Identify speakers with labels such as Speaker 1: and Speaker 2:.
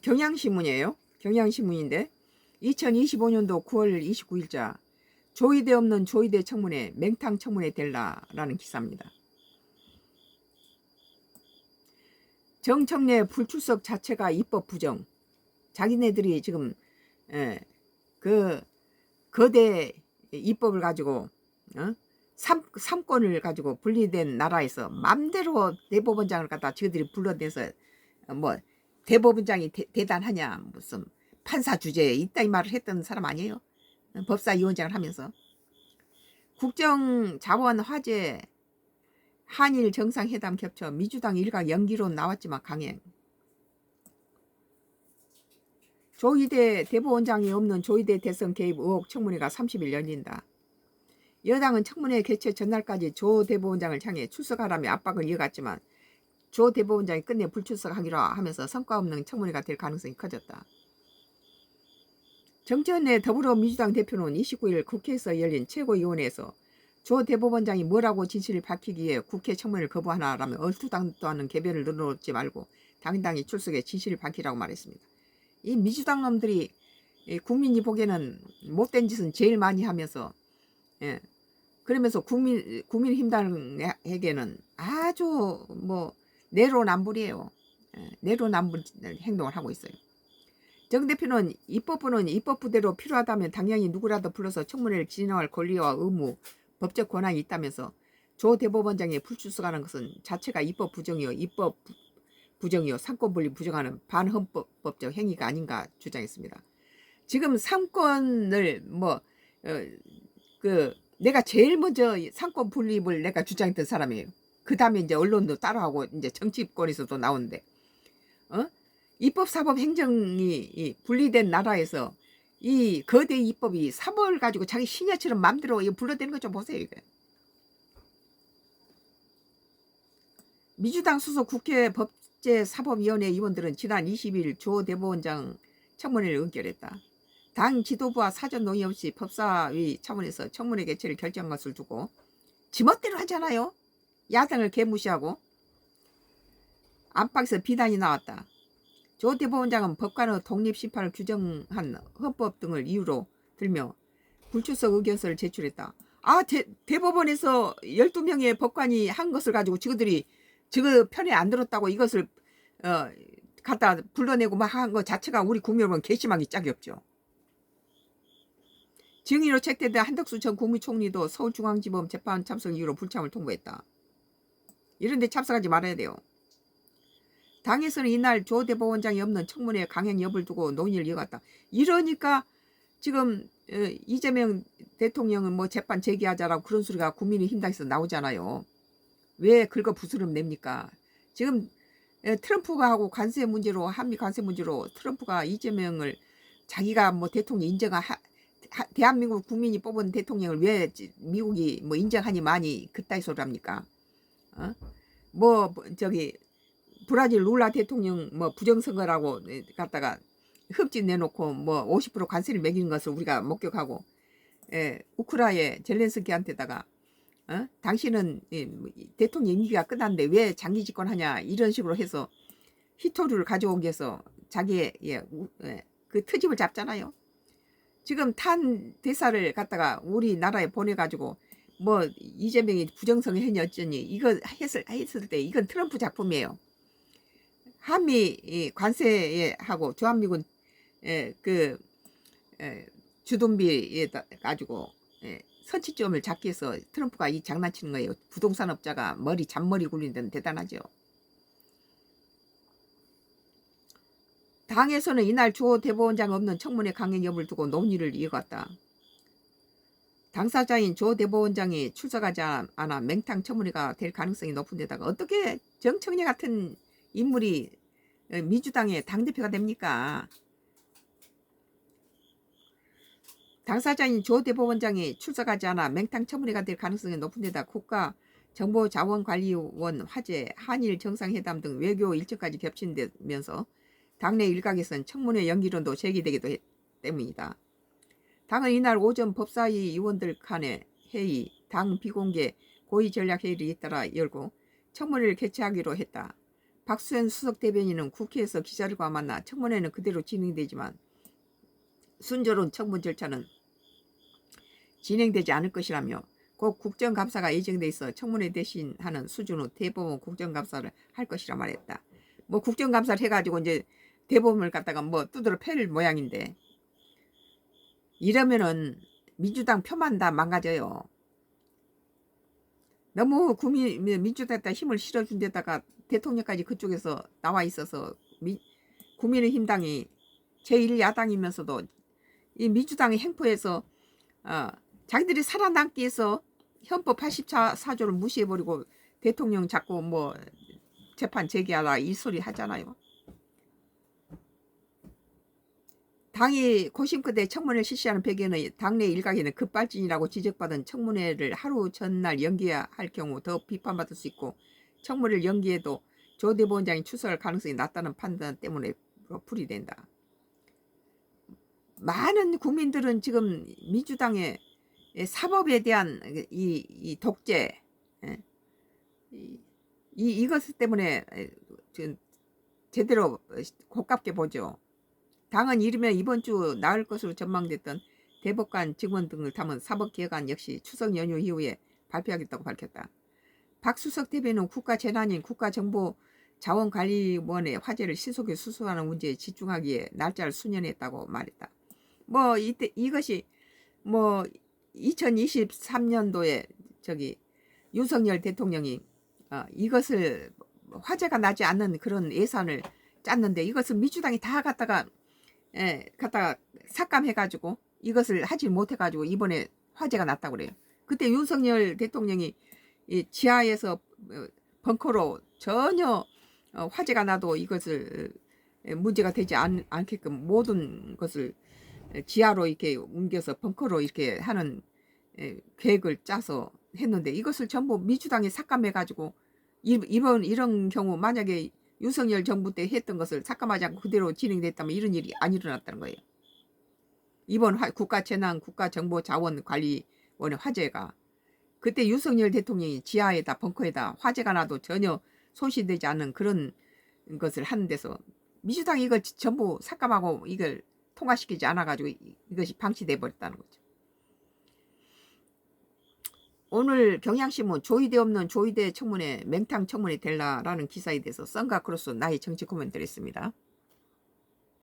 Speaker 1: 경향신문이에요. 경향신문인데 2025년도 9월 29일자 조의대 없는 조의대 청문회 맹탕 청문회 될라라는 기사입니다. 정청래 불출석 자체가 입법 부정. 자기네들이 지금 그 거대 입법을 가지고 삼권을 가지고 분리된 나라에서 맘대로 대법원장을 갖다 저들이 불러내서 뭐 대법원장이 대단하냐 무슨 판사 주제에 있다 이 말을 했던 사람 아니에요? 법사위원장을 하면서 국정자원 화제 한일 정상회담 겹쳐 민주당 일각 연기론 나왔지만 강행. 조의대 대법원장이 없는 조의대 대선 개입 의혹 청문회가 30일 열린다. 여당은 청문회 개최 전날까지 조 대법원장을 향해 출석하라며 압박을 이어갔지만 조 대법원장이 끝내 불출석하기로 하면서 성과 없는 청문회가 될 가능성이 커졌다. 정치원내 더불어민주당 대표는 29일 국회에서 열린 최고위원회에서 조 대법원장이 뭐라고 진실을 밝히기 위해 국회 청문회를 거부하나라며 얼토당토 하는 개변을 늘어놓지 말고 당당히 출석해 진실을 밝히라고 말했습니다. 이 민주당 놈들이 국민이 보기에는 못된 짓은 제일 많이 하면서 그러면서 국민힘당에게는 아주 뭐 내로남불이에요. 내로남불 행동을 하고 있어요. 정 대표는 입법부는 입법부대로 필요하다면 당연히 누구라도 불러서 청문회를 진행할 권리와 의무, 법적 권한이 있다면서 조 대법원장이 불출석하는 것은 자체가 입법 부정이요 상권분리 부정하는 반헌법적 행위가 아닌가 주장했습니다. 지금 상권을 내가 제일 먼저 상권 분립을 내가 주장했던 사람이에요. 그 다음에 이제 언론도 따라하고 이제 정치권에서도 나오는데 입법, 사법, 행정이 분리된 나라에서 이 거대 입법이 사법을 가지고 자기 신야처럼 마음대로 불러대는 것 좀 보세요. 이거. 민주당 소속 국회 법제사법위원회 의원들은 지난 20일 조 대법원장 청문회를 의결했다. 당 지도부와 사전 논의 없이 법사위 차원에서 청문회 개최를 결정한 것을 두고 지멋대로 하잖아요. 야당을 개무시하고 안팎에서 비난이 나왔다. 조 대법원장은 법관의 독립심판을 규정한 헌법 등을 이유로 들며 불출석 의견서를 제출했다. 대법원에서 12명의 법관이 한 것을 가지고 저거들이 저거 편에 안 들었다고 이것을 갖다 불러내고 막 한 것 자체가 우리 국민여러분 괘씸하기 짝이 없죠. 증인으로 책대된 한덕수 전 국무총리도 서울중앙지법 재판 참석 이유로 불참을 통보했다. 이런 데 참석하지 말아야 돼요. 당에서는 이날 조 대법원장이 없는 청문회 강행 여부를 두고 논의를 이어갔다. 이러니까 지금 이재명 대통령은 뭐 재판 제기하자라고 그런 소리가 국민의힘당에서 나오잖아요. 왜 긁어 부스럼 냅니까? 지금 트럼프가 하고 관세 문제로 한미 관세 문제로 트럼프가 이재명을 자기가 뭐 대통령 대한민국 국민이 뽑은 대통령을 왜 미국이 뭐 인정하니 많이 그따위 소리 합니까? 브라질 룰라 대통령 뭐 부정선거라고 갖다가 흠집 내놓고 뭐 50% 관세를 매기는 것을 우리가 목격하고 우크라이나의 젤렌스키한테다가 당신은 대통령 임기가 끝났는데 왜 장기 집권하냐 이런 식으로 해서 히토류를 가져오기 위해서 자기의 그 트집을 잡잖아요. 지금 탄 대사를 갖다가 우리나라에 보내가지고 뭐 이재명이 부정선거 했니 어쩌니 이거 했을 때 이건 트럼프 작품이에요. 한미 관세에 하고 주한미군 주둔비에 가지고 선취점을 잡기 위해서 트럼프가 이 장난치는 거예요. 부동산업자가 잔머리 굴리는 데는 대단하죠. 당에서는 이날 조 대법원장 없는 청문회 강행 여부를 두고 논의를 이어갔다. 당사자인 조 대법원장이 출석하지 않아 맹탕 청문회가 될 가능성이 높은 데다가 어떻게 정청래 같은 인물이 민주당의 당대표가 됩니까? 당사자인 조 대법원장이 출석하지 않아 맹탕 청문회가 될 가능성이 높은 데다 국가정보자원관리원 화제, 한일 정상회담 등 외교 일정까지 겹친다면서 당내 일각에선 청문회 연기론도 제기되기도 때문이다. 당은 이날 오전 법사위 의원들 간의 회의, 당 비공개 고위전략회의를 잇따라 열고 청문회를 개최하기로 했다. 박수현 수석 대변인은 국회에서 기자들과 만나 청문회는 그대로 진행되지만 순조로운 청문 절차는 진행되지 않을 것이라며 곧 국정감사가 예정돼 있어 청문회 대신하는 수준의 대법원 국정감사를 할 것이라 말했다. 뭐 국정감사를 해가지고 이제 대법원을 갖다가 뭐 두드러 팰 모양인데, 이러면은 민주당 표만 다 망가져요. 너무 민주당에다 힘을 실어준 데다가 대통령까지 그쪽에서 나와 있어서 국민의힘당이 제1야당이면서도 이 민주당의 행포에서 자기들이 살아남기 위해서 헌법 84조를 무시해버리고 대통령 자꾸 뭐 재판 제기하라 이 소리 하잖아요. 당이 고심끝에 청문회를 실시하는 배경은 당내 일각에는 급발진이라고 지적받은 청문회를 하루 전날 연기할 경우 더 비판받을 수 있고, 청문회를 연기해도 조 대법원장이 출석할 가능성이 낮다는 판단 때문에 풀이된다. 많은 국민들은 지금 민주당의 사법에 대한 이 독재, 이것 때문에 제대로 고깝게 보죠. 당은 이르면 이번 주 나을 것으로 전망됐던 대법관 직원 등을 담은 사법개혁안 역시 추석 연휴 이후에 발표하겠다고 밝혔다. 박수석 대변인은 국가재난인 국가정보자원관리원의 화제를 신속히 수습하는 문제에 집중하기에 날짜를 수년했다고 말했다. 뭐 이것이 뭐 2023년도에 윤석열 대통령이 이것을 화제가 나지 않는 그런 예산을 짰는데, 이것을 민주당이 다 갖다가 삭감해가지고 이것을 하지 못해가지고 이번에 화제가 났다고 그래요. 그때 윤석열 대통령이 이 지하에서 벙커로 전혀 화제가 나도 이것을 문제가 되지 않게끔 모든 것을 지하로 이렇게 옮겨서 벙커로 이렇게 하는 계획을 짜서 했는데, 이것을 전부 민주당이 삭감해가지고 이런 경우 만약에 윤석열 정부 때 했던 것을 삭감하지 않고 그대로 진행됐다면 이런 일이 안 일어났다는 거예요. 이번 국가정보자원관리원의 화제가 그때 윤석열 대통령이 지하에다 벙커에다 화재가 나도 전혀 손실되지 않는 그런 것을 하는 데서 민주당이 이걸 전부 삭감하고 이걸 통과시키지 않아가지고 이것이 방치돼 버렸다는 거죠. 오늘 경향신문 조의대 없는 조의대 청문회 맹탕 청문회 될라라는 기사에 대해서 썬과 크로스 나의 정치 코멘트를 했습니다.